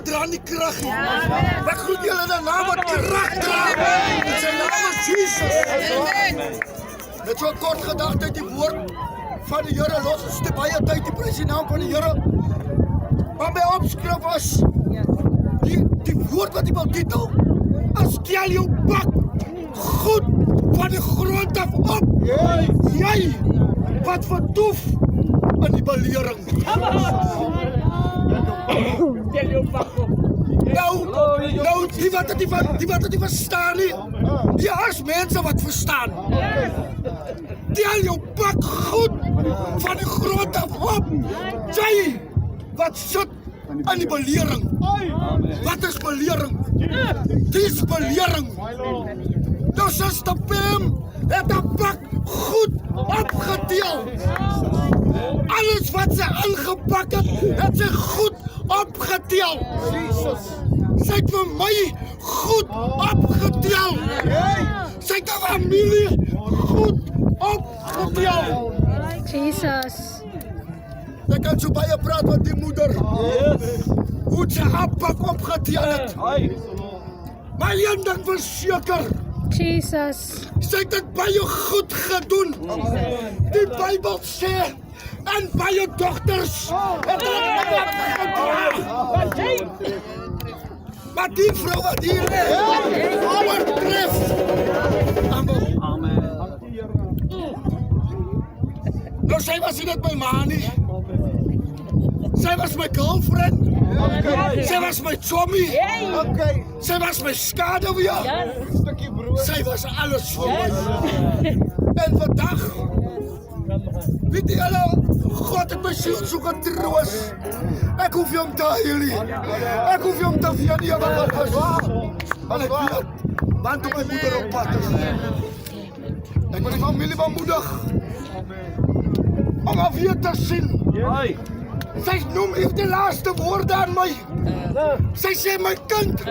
dra nie krag nie. Ek groet julle in 'n naam wat krag dra. In sy naam is Jesus. Net so kort gedagte uit die woord van die Here. Los ons te baie tyd die prys die naam van die Here. Maar my opskrif was die woord wat die wil titel. As tel jou bak goed van die grond af op. Jy wat vertoef in die belering. Nou, die wat het nie verstaan nie. Ja, is mense wat verstaan. Tel jou bak goed van die grond af op. Jy wat sit in die belering. Wat is belering? Dis belering. Nou Suster Pam het 'n bak goed opgeteel. Alles wat sy aangepak het sy goed opgeteel. Sy het vir my goed opgeteel. Sy het 'n familie goed opgeteel. Jesus. Ek kan so baie praat van die moeder. Hoe sy haar bak opgeteel het. Maar een ding verseker. Jesus. Sy het dit baie goed gedoen. Die Bybel sê, en baie dogters het dit gedra. Maar die vrou wat hier oortref. Amen. Nou sy was nie net my ma nie. Sy was my girlfriend. Sy was my chommy. Sy was my skaduwee. Sy was alles vir my. En vandag, weet jy al, God het my siel so getroos. Ek hoef hom te huil nie. Ek hoef hom te vee nie, wat ek is. Want ek weet, want op my moeder op pad is. Ek wil die familie bemoedig om af hier te sien. Sy noem hier die laaste woorde aan my. Sy sê, my kind,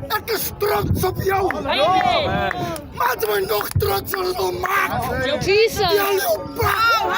ek is trots op jou. Maar het my nog trots wil maak. Jesus. Tel jou bak.